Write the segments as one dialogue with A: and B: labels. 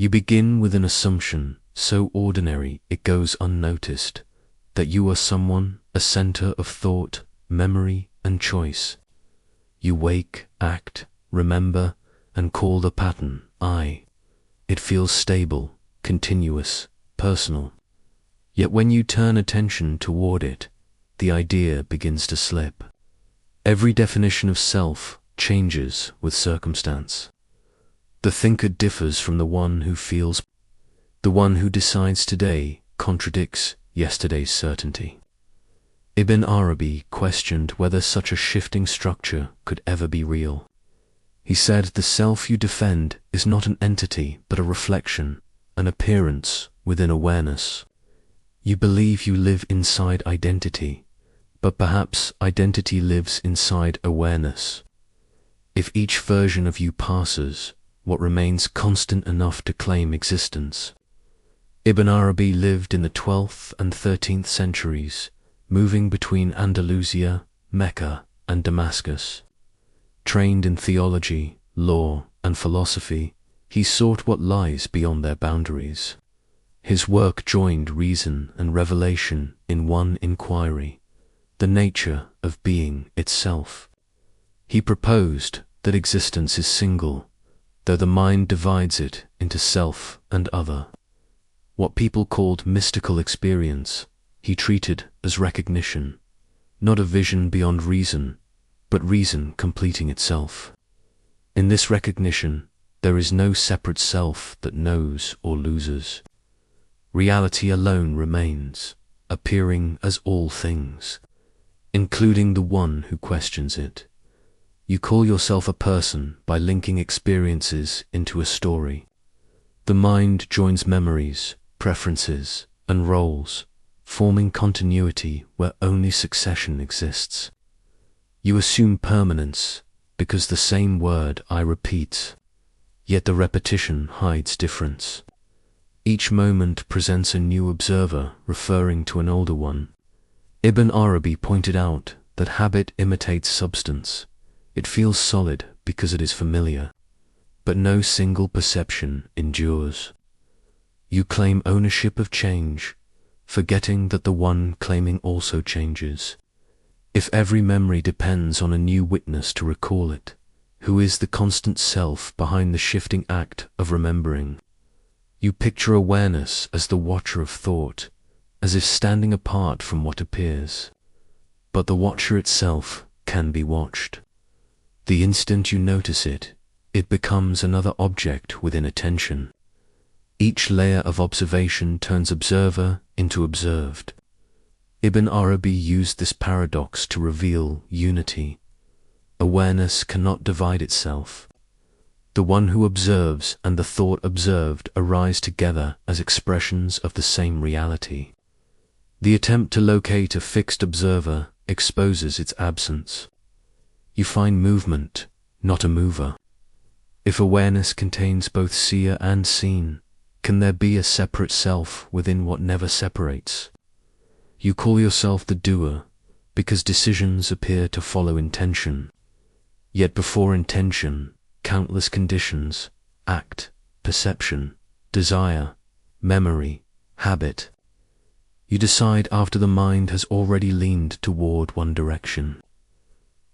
A: You begin with an assumption so ordinary it goes unnoticed, that you are someone, a center of thought, memory, and choice. You wake, act, remember, and call the pattern I. It feels stable, continuous, personal. Yet when you turn attention toward it, the idea begins to slip. Every definition of self changes with circumstance. The thinker differs from the one who feels. The one who decides today contradicts yesterday's certainty. Ibn Arabi questioned whether such a shifting structure could ever be real. He said the self you defend is not an entity but a reflection, an appearance within awareness. You believe you live inside identity, but perhaps identity lives inside awareness. If each version of you passes, what remains constant enough to claim existence? Ibn Arabi lived in the 12th and 13th centuries, moving between Andalusia, Mecca, and Damascus. Trained in theology, law, and philosophy, he sought what lies beyond their boundaries. His work joined reason and revelation in one inquiry, the nature of being itself. He proposed that existence is single, though the mind divides it into self and other. What people called mystical experience, he treated as recognition, not a vision beyond reason, but reason completing itself. In this recognition, there is no separate self that knows or loses. Reality alone remains, appearing as all things, including the one who questions it. You call yourself a person by linking experiences into a story. The mind joins memories, preferences, and roles, forming continuity where only succession exists. You assume permanence because the same word I repeats, yet the repetition hides difference. Each moment presents a new observer referring to an older one. Ibn Arabi pointed out that habit imitates substance. It feels solid because it is familiar, but no single perception endures. You claim ownership of change, forgetting that the one claiming also changes. If every memory depends on a new witness to recall it, who is the constant self behind the shifting act of remembering? You picture awareness as the watcher of thought, as if standing apart from what appears. But the watcher itself can be watched. The instant you notice it, it becomes another object within attention. Each layer of observation turns observer into observed. Ibn Arabi used this paradox to reveal unity. Awareness cannot divide itself. The one who observes and the thought observed arise together as expressions of the same reality. The attempt to locate a fixed observer exposes its absence. You find movement, not a mover. If awareness contains both seer and seen, can there be a separate self within what never separates? You call yourself the doer because decisions appear to follow intention. Yet before intention, countless conditions, act, perception, desire, memory, habit. You decide after the mind has already leaned toward one direction.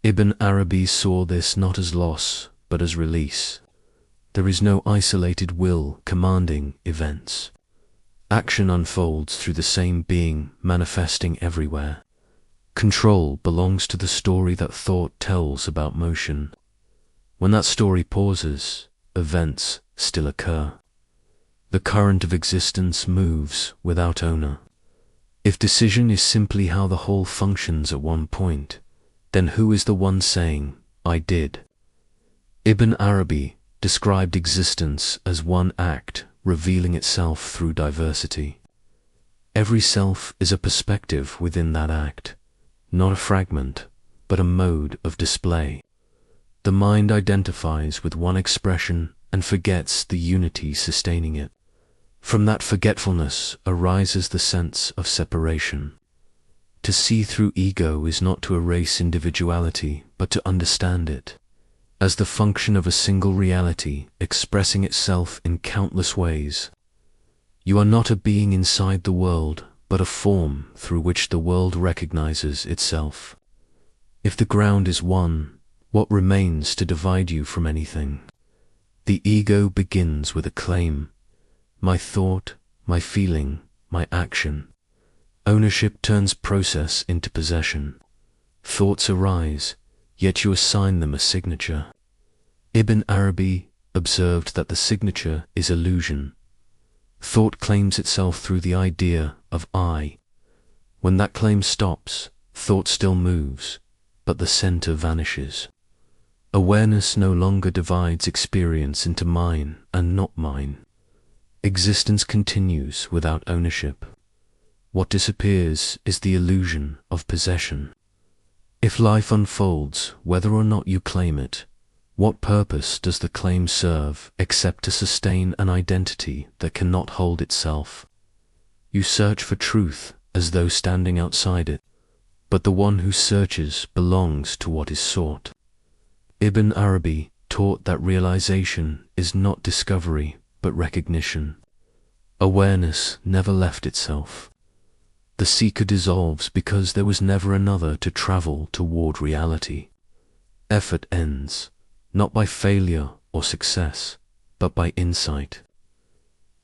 A: Ibn Arabi saw this not as loss, but as release. There is no isolated will commanding events. Action unfolds through the same being manifesting everywhere. Control belongs to the story that thought tells about motion. When that story pauses, events still occur. The current of existence moves without owner. If decision is simply how the whole functions at one point, then who is the one saying, I did? Ibn Arabi described existence as one act revealing itself through diversity. Every self is a perspective within that act, not a fragment, but a mode of display. The mind identifies with one expression and forgets the unity sustaining it. From that forgetfulness arises the sense of separation. To see through ego is not to erase individuality, but to understand it. as the function of a single reality expressing itself in countless ways. You are not a being inside the world, but a form through which the world recognizes itself. If the ground is one, what remains to divide you from anything? The ego begins with a claim: my thought, my feeling, my action. Ownership turns process into possession. Thoughts arise, yet you assign them a signature. Ibn Arabi observed that the signature is illusion. Thought claims itself through the idea of I. When that claim stops, thought still moves, but the center vanishes. Awareness no longer divides experience into mine and not mine. Existence continues without ownership. What disappears is the illusion of possession. If life unfolds, whether or not you claim it, what purpose does the claim serve except to sustain an identity that cannot hold itself? You search for truth as though standing outside it, but the one who searches belongs to what is sought. Ibn Arabi taught that realization is not discovery, but recognition. Awareness never left itself. The seeker dissolves because there was never another to travel toward reality. Effort ends, not by failure or success, but by insight.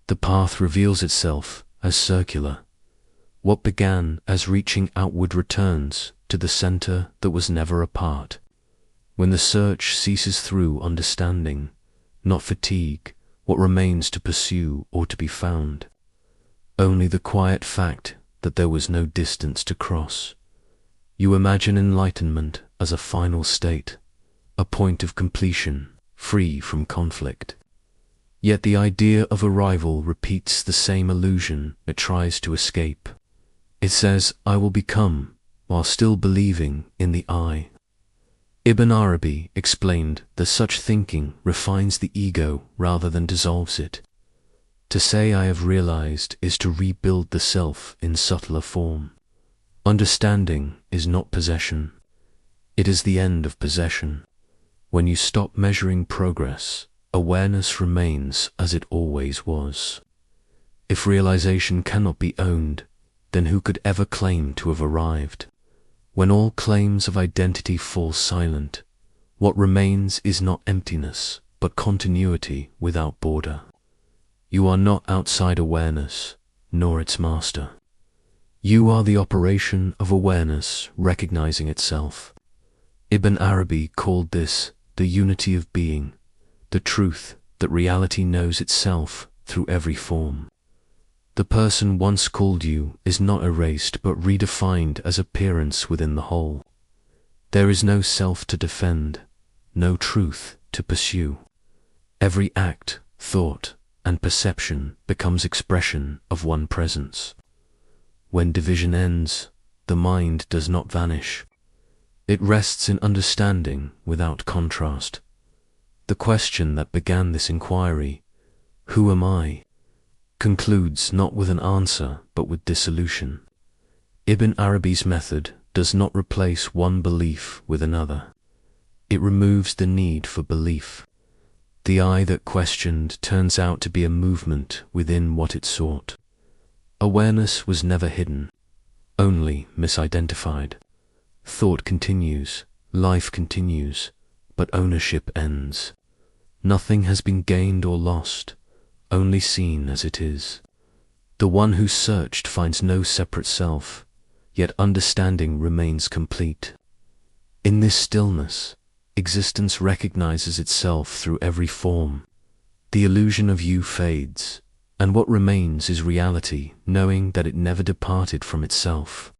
A: The path reveals itself as circular. What began as reaching outward returns to the center that was never apart. When the search ceases through understanding, not fatigue, what remains to pursue or to be found? Only the quiet fact that there was no distance to cross. You imagine enlightenment as a final state, a point of completion, free from conflict. Yet the idea of arrival repeats the same illusion it tries to escape. It says, I will become, while still believing in the I. Ibn Arabi explained that such thinking refines the ego rather than dissolves it. To say I have realized is to rebuild the self in subtler form. Understanding is not possession. It is the end of possession. When you stop measuring progress, awareness remains as it always was. If realization cannot be owned, then who could ever claim to have arrived? When all claims of identity fall silent, what remains is not emptiness, but continuity without border. You are not outside awareness, nor its master. You are the operation of awareness recognizing itself. Ibn Arabi called this the unity of being, the truth that reality knows itself through every form. The person once called you is not erased but redefined as appearance within the whole. There is no self to defend, no truth to pursue. Every act, thought, and perception becomes expression of one presence. When division ends, the mind does not vanish. It rests in understanding without contrast. The question that began this inquiry, who am I, concludes not with an answer but with dissolution. Ibn Arabi's method does not replace one belief with another. It removes the need for belief. The I that questioned turns out to be a movement within what it sought. Awareness was never hidden, only misidentified. Thought continues, life continues, but ownership ends. Nothing has been gained or lost, only seen as it is. The one who searched finds no separate self, yet understanding remains complete. In this stillness, existence recognizes itself through every form. The illusion of you fades, and what remains is reality, knowing that it never departed from itself.